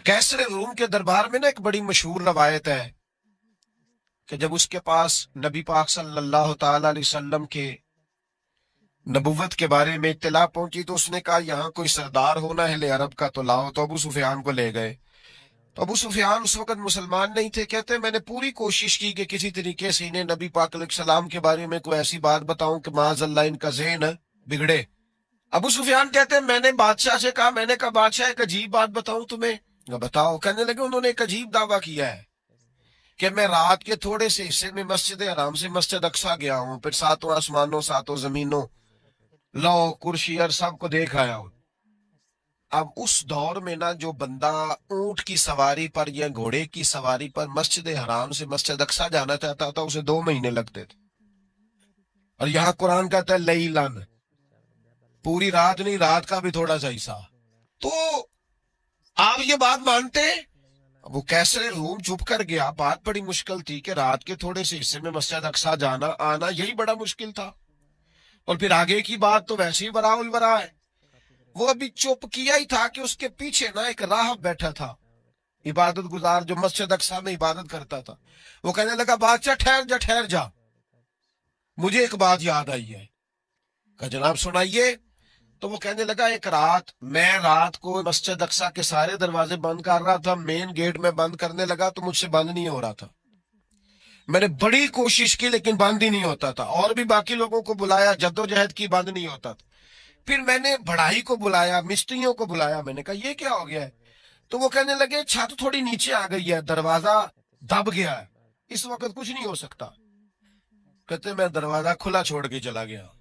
कैसर room के दरबार में ना एक बड़ी मशहूर रवायत है कि जब उसके पास नबी पाक सल्लल्लाहु ताला अलैहि वसल्लम के नबुव्वत के बारे में इत्तला पहुंची तो उसने कहा यहाँ कोई सरदार होना है ले अरब का तो लाओ। तो अबू सुफियान को ले गए। तो अबू सुफियान उस वक्त मुसलमान नहीं थे। कहते मैंने पूरी कोशिश की कि किसी तरीके से इन्हें नबी पाक अलैहिस्सलाम के बारे में कोई ऐसी बात बताऊं कि माज़अल्लाह इनका ज़हन बिगड़े। अबू सुफियान कहते हैं मैंने बादशाह से कहा, मैंने कहा बादशाह एक अजीब बात बताऊं तुम्हें। बताओ। कहने लगे उन्होंने एक अजीब दावा किया है कि मैं रात के थोड़े से हिस्से में मस्जिद हराम से मस्जिद अक्सा गया हूं, फिर सातों आसमानों सातों जमीनों लौ कुर्सी और सबको देख आया हूं। अब उस दौर में ना जो बंदा ऊंट की सवारी पर या घोड़े की सवारी पर मस्जिद हराम से मस्जिद अक्सा जाना चाहता था उसे 2 महीने लगते थे। और यहाँ कुरान कहता है लैलन, पूरी रात नहीं, रात का भी थोड़ा सा हिस्सा। तो आप ये बात मानते? वो कैसे रूम चुप कर गया। बात बड़ी मुश्किल थी कि रात के थोड़े से हिस्से में मस्जिद अक्सा जाना आना, यही बड़ा मुश्किल था। और फिर आगे की बात तो वैसे ही बराउल बरा है। वो अभी चुप किया ही था कि उसके पीछे ना एक राहब बैठा था, इबादत गुजार, जो मस्जिद अक्सा में इबादत करता था। वो कहने लगा बादशाह ठहर जा, मुझे एक बात याद आई है। कहा जनाब सुनाइए। तो वो कहने लगा एक रात मैं रात को मस्जिद अक्सा के सारे दरवाजे बंद कर रहा था, मेन गेट में बंद करने लगा तो मुझसे बंद नहीं हो रहा था। मैंने बड़ी कोशिश की लेकिन बंद ही नहीं होता था। और भी बाकी लोगों को बुलाया, जद्दोजहद की, बंद नहीं होता था। फिर मैंने बढ़ाई को बुलाया, मिस्त्रियों को बुलाया। मैंने कहा ये क्या हो गया है? तो वो कहने लगे छत थोड़ी नीचे आ गई है, दरवाजा दब गया है, इस वक्त कुछ नहीं हो सकता। कहते मैं दरवाजा खुला छोड़ के चला गया,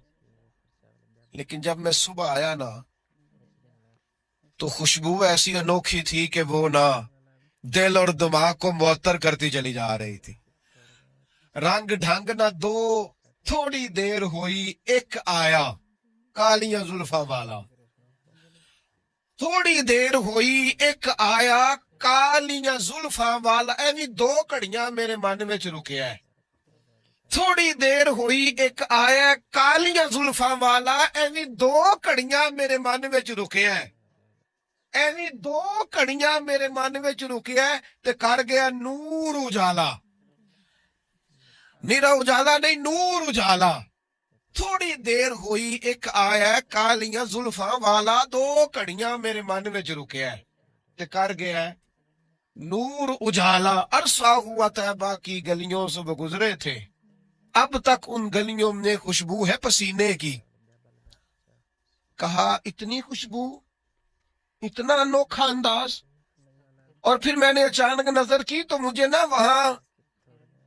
लेकिन जब मैं सुबह आया ना तो खुशबू ऐसी अनोखी थी कि वो ना दिल और दिमाग को मुअत्तर करती चली जा रही थी। रंग ढंग ना दो, थोड़ी देर हुई एक आया कालियां जुल्फा वाला। थोड़ी देर हुई एक आया कालियां जुल्फा वाला। एवी 2 घड़ियां मेरे मन में रुकिया है। थोड़ी देर हुई एक आया कालियां जुल्फा वाला। एवी 2 घड़ियां मेरे मन में रुकिया है। एवी 2 घड़ियां मेरे मन में रुकिया है ते कर गया नूर उजाला। निरा उजाला नहीं, नूर उजाला। थोड़ी देर हुई एक आया कालियां जुल्फा वाला। 2 घड़ियां मेरे मन में रुकिया है ते कर गया है नूर उजाला। अरसा हुआ तैबा की गलियों से वो गुजरे थे, अब तक उन गलियों में खुशबू है पसीने की। कहा इतनी खुशबू, इतना अनोखा अंदाज। और फिर मैंने अचानक नजर की तो मुझे ना वहां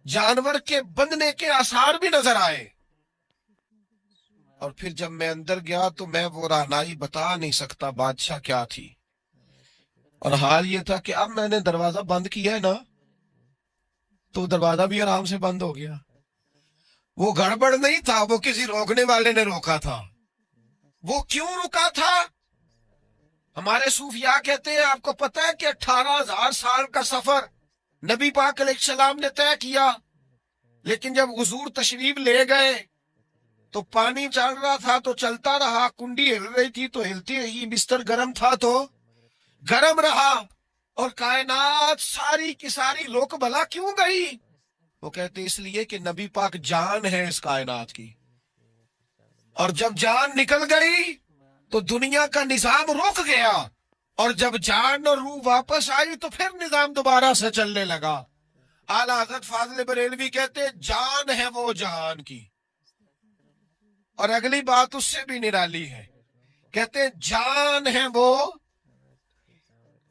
जानवर के बंधने के आसार भी नजर आए। और फिर जब मैं अंदर गया तो मैं वो रहनाई बता नहीं सकता बादशाह क्या थी। और हाल ये था कि अब मैंने दरवाजा बंद किया है ना तो दरवाजा भी आराम से बंद हो गया। वो गड़बड़ नहीं था, वो किसी रोकने वाले ने रोका था। वो क्यों रुका था? हमारे सूफिया कहते हैं, आपको पता है कि 18,000 साल का सफर नबी पाक अलैहिस्सलाम ने तय किया, लेकिन जब हुजूर तशरीफ ले गए तो पानी चल रहा था तो चलता रहा, कुंडी हिल रही थी तो हिलती रही, बिस्तर गर्म था तो गर्म रहा। और कायनात सारी की सारी रुक भला क्यों गई? वो कहते इसलिए कि नबी पाक जान है इस कायनात की, और जब जान निकल गई तो दुनिया का निजाम रुक गया। और जब जान और रूह वापस आई तो फिर निजाम दोबारा से चलने लगा। आला हज़रत फाज़िल बरेलवी कहते जान है वो जहान की। और अगली बात उससे भी निराली है, कहते जान है वो,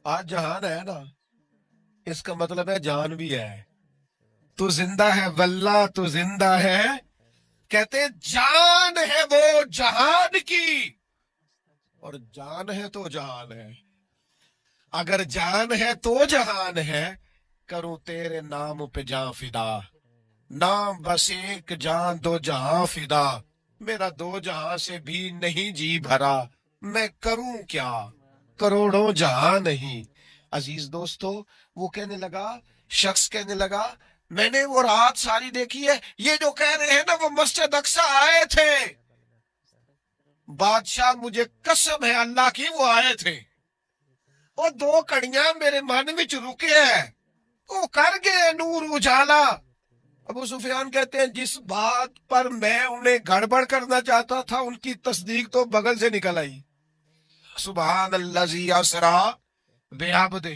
आज जहान है ना इसका मतलब है जान भी है। तू जिंदा है वल्ला, तू जिंदा है। कहते जान है वो जहान की, और जान है तो जहान है। अगर जान है तो जहान है, करूं तेरे नाम पे जान फिदा। नाम बस एक जान 2 जहां फिदा, मेरा 2 जहां से भी नहीं जी भरा, मैं करूं क्या करोड़ों जहां नहीं। अजीज दोस्तों, वो कहने लगा, शख्स कहने लगा मैंने वो रात सारी देखी है। ये जो कह रहे हैं ना वो मस्जिद अक्सा आए थे, बादशाह मुझे कसम है अल्लाह की वो आए थे। وہ دو کڑیاں میرے من وچ رکے ہے، وہ کر گئے نور اجالا۔ ابو سفیان کہتے ہیں جس بات پر میں انہیں گڑبڑ کرنا چاہتا تھا ان کی تصدیق تو بغل سے نکل آئی۔ سبحان الذی اسریٰ بعبدہ